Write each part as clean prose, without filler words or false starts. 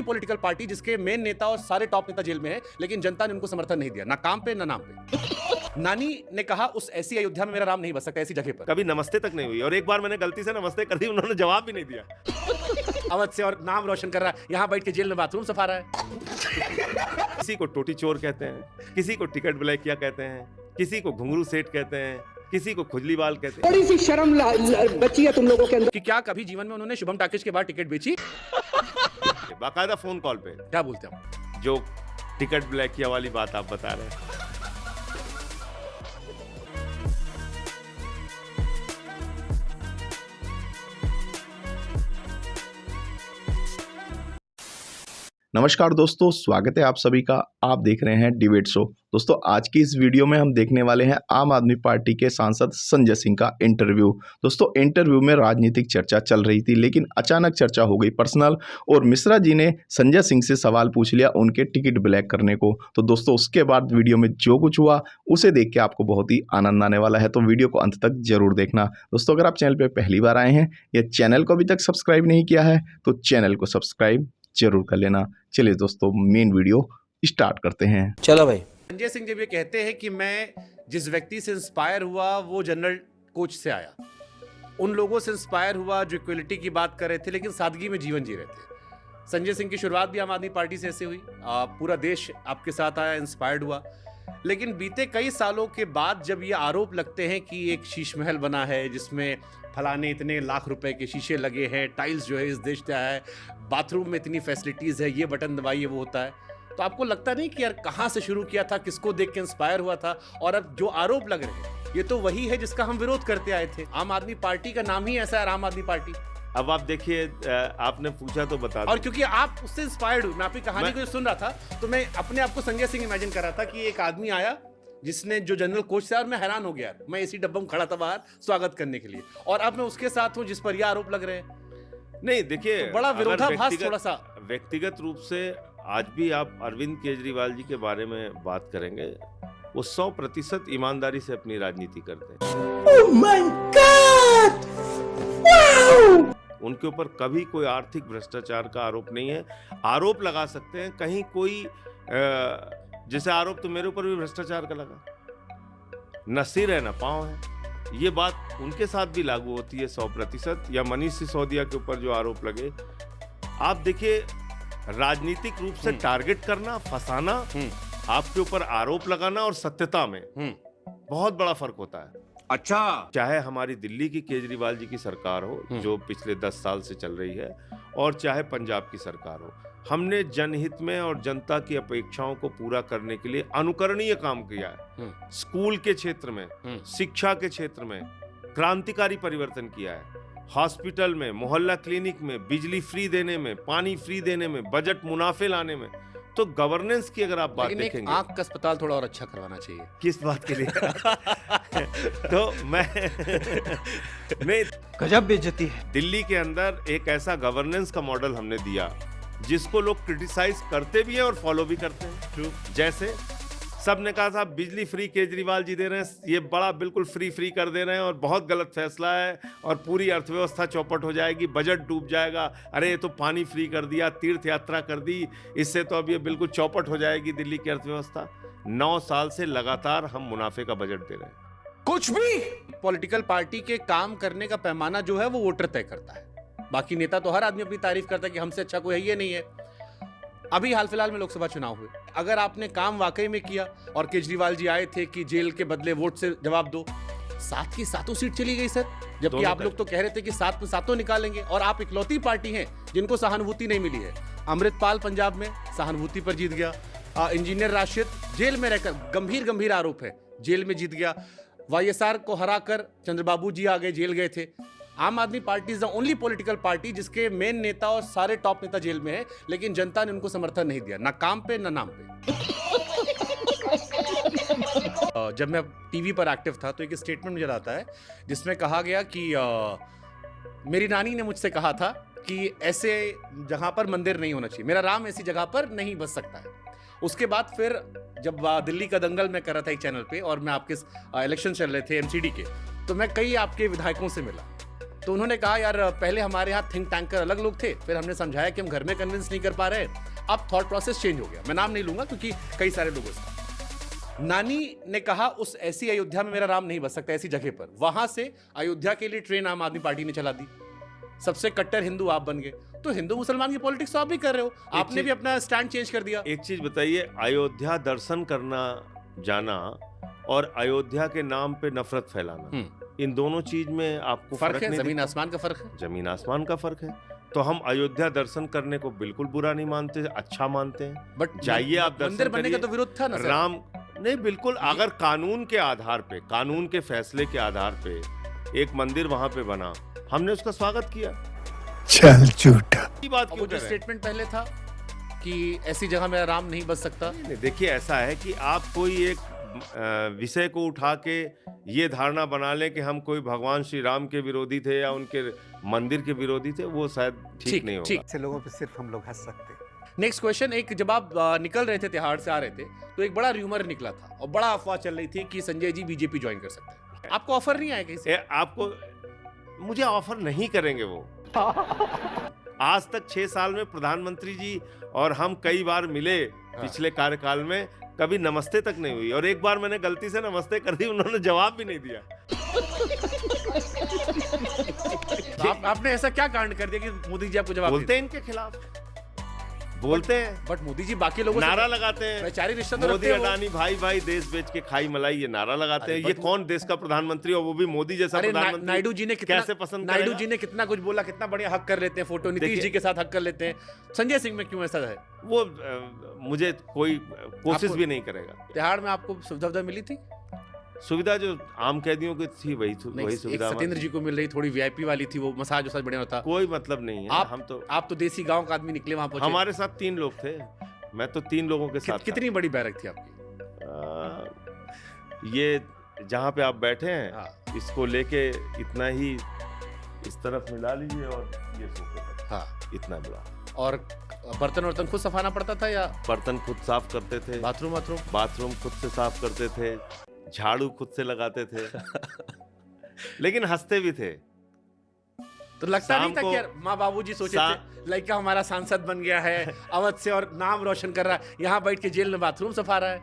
Political party जिसके main नेता और सारे टॉप नेता जेल में है, लेकिन जनता ने उनको समर्थन नहीं दिया, ना काम पे ना नाम पे। नानी ने कहा उस ऐसी अयोध्या में मेरा राम नहीं बस सकता, ऐसी जगह पर कभी नमस्ते तक नहीं हुई, और एक बार मैंने गलती से नमस्ते कर दी, उन्होंने जवाब भी नहीं दिया। अवध से और नाम रोशन कर रहा है, यहाँ बैठ के जेल में बाथरूम सफा रहा है। किसी को टोटी चोर कहते हैं, किसी को टिकट ब्लैकिया कहते हैं, किसी को घुंघरू सेठ कहते हैं, किसी को खुजली बाल कहते हैं। थोड़ी सी शर्म बची है तुम लोगों के अंदर कि क्या कभी जीवन में उन्होंने शुभम टाकिज के बाद टिकट बेची? बाकायदा फोन कॉल पे क्या बोलते हैं जो टिकट ब्लैकिया वाली बात आप बता रहे हैं। नमस्कार दोस्तों, स्वागत है आप सभी का। आप देख रहे हैं डिबेट शो। दोस्तों, आज की इस वीडियो में हम देखने वाले हैं आम आदमी पार्टी के सांसद संजय सिंह का इंटरव्यू। दोस्तों, इंटरव्यू में राजनीतिक चर्चा चल रही थी, लेकिन अचानक चर्चा हो गई पर्सनल, और मिश्रा जी ने संजय सिंह से सवाल पूछ लिया उनके टिकट ब्लैक करने को। तो दोस्तों, उसके बाद वीडियो में जो कुछ हुआ उसे देख के आपको बहुत ही आनंद आने वाला है, तो वीडियो को अंत तक जरूर देखना। दोस्तों, अगर आप चैनल पर पहली बार आए हैं या चैनल को अभी तक सब्सक्राइब नहीं किया है तो चैनल को सब्सक्राइब जरूर कर लेना। चलिए दोस्तों, मेन वीडियो स्टार्ट करते हैं। चलो भाई। संजय सिंह जब ये कहते हैं कि मैं जिस व्यक्ति से इंस्पायर हुआ वो जनरल कोच से आया, उन लोगों से इंस्पायर हुआ जो इक्वलिटी की बात कर रहे थे लेकिन सादगी में जीवन जी रहे थे। संजय सिंह की शुरुआत भी आम आदमी पार्टी से ऐसे हुई, पूरा देश आपके साथ आया, इंस्पायर्ड हुआ। लेकिन बीते कई सालों के बाद जब ये आरोप लगते हैं कि एक शीश महल बना है जिसमें फलाने इतने लाख रुपए के शीशे लगे हैं, टाइल्स जो है इस देश से आया है, बाथरूम में इतनी फैसिलिटीज है, ये बटन दबाइए वो होता है, तो आपको लगता नहीं कि यार कहाँ से शुरू किया था, किसको देख के इंस्पायर हुआ था? और अब जो आरोप लग रहे हैं ये तो वही है जिसका हम विरोध करते आए थे। आम आदमी पार्टी का नाम ही ऐसा है, आम आदमी पार्टी। अब आप देखिए, आपने पूछा तो बता दूं। और क्योंकि आप उससे इंस्पायर्ड हुए, मैं आपकी कहानी को सुन रहा था तो मैं अपने आप को संजय सिंह इमेजिन कर रहा था कि एक आदमी आया जिसने जो जनरल कोच था, और मैं हैरान हो गया, मैं इसी डब्बा में खड़ा था बाहर स्वागत करने के लिए, और अब मैं उसके साथ हूं जिस पर यह आरोप लग रहे हैं। नहीं देखिए, तो बड़ा विरोधाभास थोड़ा सा। व्यक्तिगत रूप से आज भी आप अरविंद केजरीवाल जी के बारे में बात करेंगे, वो 100% ईमानदारी से अपनी राजनीति करते हैं। Oh my God! Wow! उनके ऊपर कभी कोई आर्थिक भ्रष्टाचार का आरोप नहीं है। आरोप लगा सकते हैं कहीं कोई जैसे आरोप तो मेरे ऊपर भी भ्रष्टाचार का लगा, न सिर है न पांव है, ये बात उनके साथ भी लागू होती है 100%। या मनीष सिसोदिया के ऊपर जो आरोप लगे, आप देखिए, राजनीतिक रूप से टारगेट करना, फंसाना, आपके ऊपर आरोप लगाना और सत्यता में बहुत बड़ा फर्क होता है। अच्छा, चाहे हमारी दिल्ली की केजरीवाल जी की सरकार हो जो पिछले 10 साल से चल रही है, और चाहे पंजाब की सरकार हो, हमने जनहित में और जनता की अपेक्षाओं को पूरा करने के लिए अनुकरणीय काम किया है। स्कूल के क्षेत्र में, शिक्षा के क्षेत्र में क्रांतिकारी परिवर्तन किया है। हॉस्पिटल में, मोहल्ला क्लिनिक में, बिजली फ्री देने में, पानी फ्री देने में, बजट मुनाफे लाने में। तो गवर्नेंस की अगर आप बात देखेंगे, आंख का अस्पताल थोड़ा और अच्छा करवाना चाहिए। किस बात के लिए? तो मैं नहीं, गजब बेइज्जती है। दिल्ली के अंदर एक ऐसा गवर्नेंस का मॉडल हमने दिया जिसको लोग क्रिटिसाइज करते भी हैं और फॉलो भी करते हैं। जैसे सबने कहा था बिजली फ्री केजरीवाल जी दे रहे हैं, ये बड़ा बिल्कुल फ्री कर दे रहे हैं और बहुत गलत फैसला है, और पूरी अर्थव्यवस्था चौपट हो जाएगी, बजट डूब जाएगा। अरे ये तो पानी फ्री कर दिया, तीर्थ यात्रा कर दी, इससे तो अब ये बिल्कुल चौपट हो जाएगी दिल्ली की अर्थव्यवस्था। 9 साल से लगातार हम मुनाफे का बजट दे रहे हैं। कुछ भी पॉलिटिकल पार्टी के काम करने का पैमाना जो है वो वोटर तय करता है। बाकी नेता तो हर आदमी अपनी तारीफ करता है कि हमसे अच्छा कोई है, ये नहीं है। अभी हाल फिलहाल में लोकसभा चुनाव हुए, अगर आपने काम वाकई में किया और केजरीवाल जी आए थे कि जेल के बदले वोट से जवाब दो, 7 की 7 सीट चली गई सर, जबकि आप लोग तो कह रहे थे कि 7 में 7 निकालेंगे, और आप इकलौती पार्टी हैं जिनको सहानुभूति नहीं मिली है। अमृतपाल पंजाब में सहानुभूति पर जीत गया, इंजीनियर राशिद जेल में रहकर, गंभीर आरोप है, जेल में जीत गया। वाईएसआर को हराकर चंद्रबाबू जी आ गए, जेल गए थे। आम आदमी party is the only political party जिसके मेन नेता और सारे टॉप नेता जेल में है, लेकिन जनता ने उनको समर्थन नहीं दिया, ना काम पे ना नाम पे। जब मैं टीवी पर एक्टिव था तो एक स्टेटमेंट मुझे आता है जिसमें कहा गया कि मेरी नानी ने मुझसे कहा था कि ऐसे जहां पर मंदिर नहीं होना चाहिए, मेरा राम ऐसी जगह पर नहीं बस सकता है। उसके बाद फिर जब दिल्ली का दंगल मैं कर रहा था एक चैनल पे, और मैं आपके इलेक्शन चल रहे थे एमसीडी के, तो मैं कई आपके विधायकों से मिला, तो उन्होंने कहा यार पहले हमारे यहाँ थिंक टैंकर अलग लोग थे, फिर हमने समझाया कि हम घर में कन्विंस नहीं कर पा रहे, अब थॉट प्रोसेस चेंज हो गया। मैं नाम नहीं लूंगा क्योंकि कई सारे लोगों से। नानी ने कहा उस ऐसी अयोध्या में मेरा राम नहीं बस सकता, ऐसी जगह पर। वहां से अयोध्या के लिए ट्रेन आम आदमी पार्टी ने चला दी, सबसे कट्टर हिंदू आप बन गए। तो हिंदू मुसलमान की पॉलिटिक्स तो आप भी कर रहे हो, आपने भी अपना स्टैंड चेंज कर दिया। एक चीज बताइए, अयोध्या दर्शन करना जाना और अयोध्या के नाम पे नफरत फैलाना, इन दोनों चीज में आपको फर्क है, नहीं जमीन दिखता? आसमान का फर्क है। जमीन आसमान का फर्क है। तो हम अयोध्या दर्शन करने को बिल्कुल बुरा नहीं मानते, अच्छा मानते हैं। बट जाइए आप दर्शन मंदिर बनने का करिए। तो विरोध था ना सर। राम नहीं, बिल्कुल, अगर कानून के आधार पे, कानून के फैसले के आधार पे एक मंदिर वहां पे बना, हमने उसका स्वागत किया। चल झूठा। ये बात और क्यों वो जो कर रहे हैं? स्टेटमेंट पहले था कि ऐसी जगह मेरा राम नहीं बच सकता। नहीं, देखिए ऐसा है कि आप कोई एक विषय को उठा के ये धारणा बना लें कि हम कोई भगवान श्री राम के विरोधी थे या उनके मंदिर के विरोधी थे, वो शायद ठीक नहीं होगा। ऐसे लोगों पे सिर्फ हम लोग हंस सकते हैं। नेक्स्ट क्वेश्चन, एक जब आप निकल रहे थे, तिहाड़ से आ रहे थे, तो एक बड़ा र्यूमर निकला था और बड़ा अफवाह चल रही थी कि संजय जी बीजेपी ज्वाइन कर सकते हैं। आपको ऑफर नहीं आया कहीं से? आपको, मुझे ऑफर नहीं करेंगे वो। आज तक 6 साल में प्रधानमंत्री जी और हम कई बार मिले पिछले कार्यकाल में, कभी नमस्ते तक नहीं हुई। और एक बार मैंने गलती से नमस्ते कर दी, उन्होंने जवाब भी नहीं दिया। तो आपने ऐसा क्या कांड कर दिया कि मोदी जी आपको जवाब बोलते हैं इनके खिलाफ, बोलते हैं, बट मोदी जी बाकी लोगों नारा से लगाते हैं, वैचारिक रिश्ता तो मोदी रखते हैं वो। अडानी भाई भाई देश बेच के खाई मलाई, ये नारा लगाते अरे हैं। ये बट कौन देश का प्रधानमंत्री, और वो भी मोदी जैसा अरे प्रधानमंत्री नायडू जी ने कितना, कैसे पसंद नायडू करेगा? जी ने कितना कुछ बोला, कितना बढ़िया हक कर लेते हैं फोटो, नीतीश देखिए- जी के साथ हक कर लेते हैं। संजय सिंह में क्यों ऐसा है? वो मुझे कोई कोशिश आपको- भी नहीं करेगा। तिहाड़ में आपको सुविधा मिली थी? सुविधा जो आम कैदियों की थी वही नहीं, वही एक सुविधा सत्येंद्र हमारी। जी को मिल रही, थोड़ी वीआईपी वाली थी, वो मसाज वसाज बढ़िया होता। कोई मतलब नहीं है। आप- हम तो, आप तो देसी गांव का आदमी निकले, वहां पहुंचे। हमारे साथ 3 लोग थे, मैं तो 3 लोगों के साथ था। कितनी बड़ी बैरक थी आपकी? ये जहाँ पे आप बैठे हैं, हाँ इसको लेके इतना ही इस तरफ मिला लीजिए और ये सोफे पर, हाँ। इतना बड़ा। और बर्तन वर्तन खुद सफाना पड़ता था या बर्तन खुद साफ करते थे, बाथरूम? बाथरूम खुद से साफ करते थे, झाड़ू खुद से लगाते थे, लेकिन हंसते भी थे। तो लगता नहीं शाम था को- कि यार माँ बाबूजी सोचे थे लड़का हमारा सांसद बन गया है अवध से और नाम रोशन कर रहा है, यहाँ बैठ के जेल में बाथरूम सफा रहा है।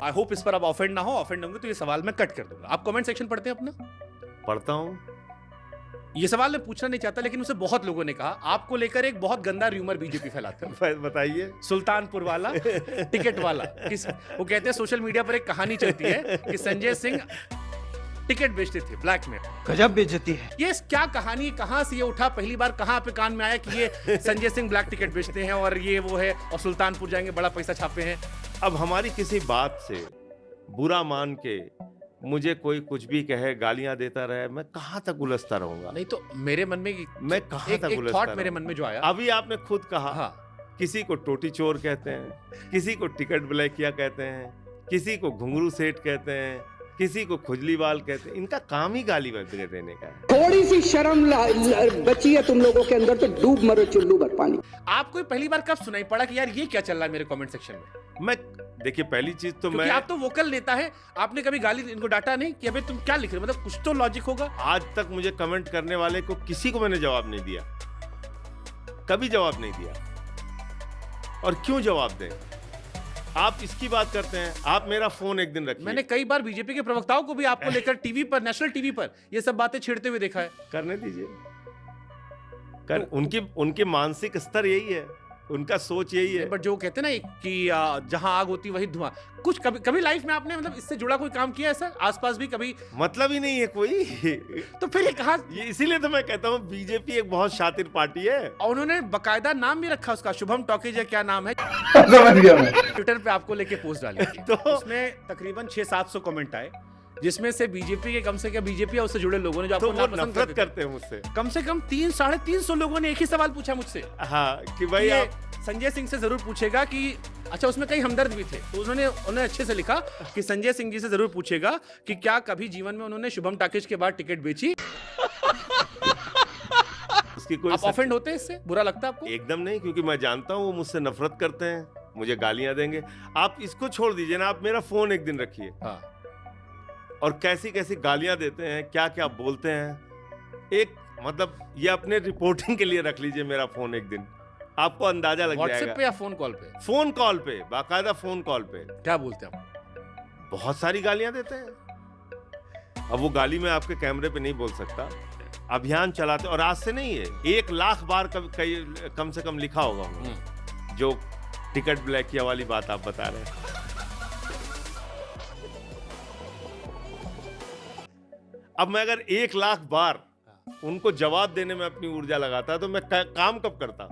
आई होप इस पर अब ऑफेंड ना हो, ऑफेंड होंगे तो ये सवाल मैं कट कर दूंगा। आप कमेंट सेक्शन पढ़ते हैं अपना? पढ़ता हूँ। ये सवाल मैं पूछना नहीं चाहता, लेकिन उसे बहुत लोगों ने कहा आपको लेकर एक बहुत गंदा र्यूमर बीजेपी फैलाते हैं। बताइए। सुल्तानपुर वाला टिकट वाला वो कहते हैं सोशल मीडिया पर एक कहानी चलती है कि संजय सिंह टिकट बेचते थे ब्लैक में। गजब बेइज्जती है। ये क्या कहानी, कहां से ये उठा, पहली बार कहां पे कान में आया कि ये संजय सिंह ब्लैक टिकट बेचते हैं और ये वो है और सुल्तानपुर जाएंगे, बड़ा पैसा छापे हैं? अब हमारी किसी बात से बुरा मान के मुझे कोई कुछ भी कहे, गालियां देता रहे, मैं कहां तक उलझता रहूंगा? नहीं तो मेरे मन में मैं कहां तक एक उलझता थॉट मेरे रहूंगा? मन में जो आया। अभी आपने खुद कहा, हाँ, किसी को टोटी चोर कहते हैं, किसी को टिकट ब्लैकिया कहते हैं, किसी को घुंघरू सेठ कहते हैं, किसी को खुजली बाल कहते हैं। इनका काम ही गाली देने का है। थोड़ी सी शर्म बची है तुम लोगों के अंदर तो डूब मरो चुल्लू भर पानी। आपको पहली बार कब सुनाई पड़ा कि यार ये क्या चल रहा है मेरे कमेंट सेक्शन में? मैं, देखिए, पहली चीज तो क्योंकि मैं, आप तो वोकल नेता है, आपने कभी गाली इनको डांटा नहीं कि अबे तुम क्या लिख रहे हो? मतलब कुछ तो लॉजिक होगा। आज तक मुझे कमेंट करने वाले को किसी को मैंने जवाब नहीं दिया, कभी जवाब नहीं दिया। और क्यों जवाब दें? आप इसकी बात करते हैं, आप मेरा फोन एक दिन रखिए। मैंने कई बार बीजेपी के प्रवक्ताओं को भी आपको लेकर टीवी पर, नेशनल टीवी पर ये सब बातें छेड़ते हुए देखा है। करने दीजिए, उनकी मानसिक स्तर यही है, उनका सोच यही है। बट जो कहते हैं ना कि जहां आग होती वही धुआं, कुछ कभी लाइफ में आपने मतलब इससे जुड़ा कोई काम किया है सर? आसपास भी कभी? मतलब ही नहीं है कोई। तो फिर ये कहा, ये इसीलिए तो मैं कहता हूँ बीजेपी एक बहुत शातिर पार्टी है। और उन्होंने बकायदा नाम भी रखा उसका, शुभम टॉकीज, क्या नाम है, समझ गया मैं। ट्विटर पे आपको लेके पोस्ट डाली थी। तो उसमें तकरीबन 600-700 कमेंट आए, जिसमें से बीजेपी के कम से कम बीजेपी और उससे जुड़े लोगों ने जो तो आपको वो नापसंद नफरत करते करते हैं मुझसे। थे, कम से कम 300-350 लोगों ने एक ही सवाल पूछा मुझसे हाँ, कि भाई ये आप, संजय सिंह से जरूर पूछेगा कि, अच्छा उसमें कई हमदर्द भी थे, तो उन्होंने अच्छे से लिखा कि संजय सिंह जी से जरूर पूछेगा कि क्या कभी जीवन में उन्होंने शुभम टॉकीज के बाद टिकट बेची? उसकी कोई आप ऑफेंड होते हैं इससे? बुरा लगता है आपको? एकदम नहीं, क्योंकि मैं जानता हूँ वो मुझसे नफरत करते हैं, मुझे गालियां देंगे। आप इसको छोड़ दीजिए ना, आप मेरा फोन एक दिन रखिए, हाँ, और कैसी कैसी गालियां देते हैं, क्या क्या बोलते हैं। एक मतलब ये अपने रिपोर्टिंग के लिए रख लीजिए मेरा फोन एक दिन, आपको अंदाजा लग व्हाट्सएप जाएगा। पे या फोन कॉल पे? फोन कॉल पे, बाकायदा फोन कॉल पे क्या बोलते हैं? बहुत सारी गालियां देते हैं। अब वो गाली मैं आपके कैमरे पे नहीं बोल सकता। अभियान चलाते, और आज से नहीं है, 1 लाख बार कम से कम लिखा होगा उन्होंने, जो टिकट ब्लैक किया वाली बात आप बता रहे हैं। अब मैं अगर 1 लाख बार उनको जवाब देने में अपनी ऊर्जा लगाता तो मैं काम कब करता,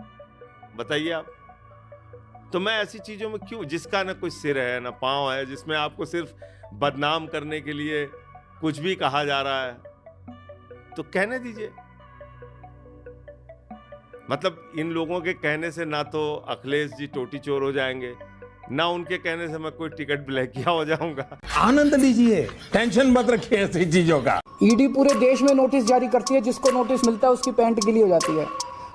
बताइए आप। तो मैं ऐसी चीजों में क्यों, जिसका ना कोई सिर है ना पांव है, जिसमें आपको सिर्फ बदनाम करने के लिए कुछ भी कहा जा रहा है, तो कहने दीजिए। मतलब इन लोगों के कहने से ना तो अखिलेश जी टोटी चोर हो जाएंगे, ना उनके कहने से मैं कोई टिकट ब्लैक किया हो जाऊंगा। आनंद लीजिए, टेंशन मत रखिए ऐसी चीजों का। ईडी पूरे देश में नोटिस जारी करती है, जिसको नोटिस मिलता है उसकी पैंट गिली हो जाती है।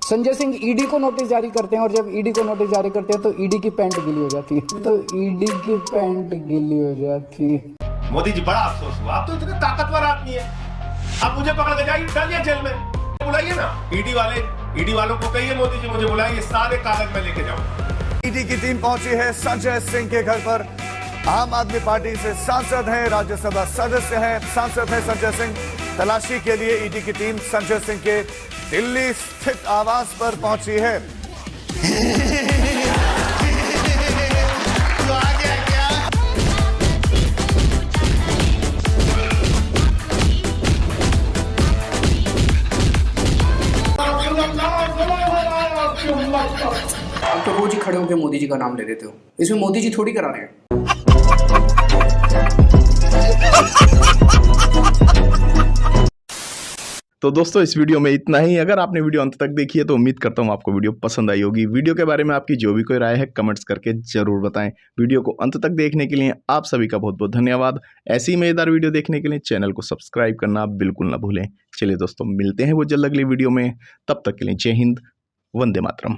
संजय सिंह ईडी को नोटिस जारी करते हैं, और जब ईडी को नोटिस जारी करते हैं तो ईडी की पैंट गिली हो जाती है। तो ईडी की पैंट गिली हो जाती है। मोदी जी बड़ा अफसोस हुआ, आप तो इतने ताकतवर आदमी है, आप मुझे पकड़ के जाइए, डालिए जेल में, बुलाइए ना ईडी वालों को कहिए मोदी जी मुझे बुलाइए, सारे कागज में लेके जाऊं। ईडी की टीम पहुंची है संजय सिंह के घर पर। आम आदमी पार्टी से सांसद हैं, राज्यसभा सदस्य हैं, सांसद हैं संजय सिंह। तलाशी के लिए ईडी की टीम संजय सिंह के दिल्ली स्थित आवास पर पहुंची है। आप तो रोज ही खड़े होकर मोदी जी का नाम ले लेते हो, इसमें मोदी जी थोड़ी करा रहे हैं। तो दोस्तों इस वीडियो में इतना ही। अगर आपने वीडियो अंत तक देखी है तो उम्मीद करता हूँ आपको वीडियो पसंद आई होगी। वीडियो के बारे में आपकी जो भी कोई राय है कमेंट्स करके जरूर बताएं। वीडियो को अंत तक देखने के लिए आप सभी का बहुत बहुत धन्यवाद। ऐसी मजेदार वीडियो देखने के लिए चैनल को सब्सक्राइब करना बिल्कुल ना भूलें। चलिए दोस्तों, मिलते हैं वो जल्द अगली वीडियो में। तब तक के लिए जय हिंद, वंदे मातरम।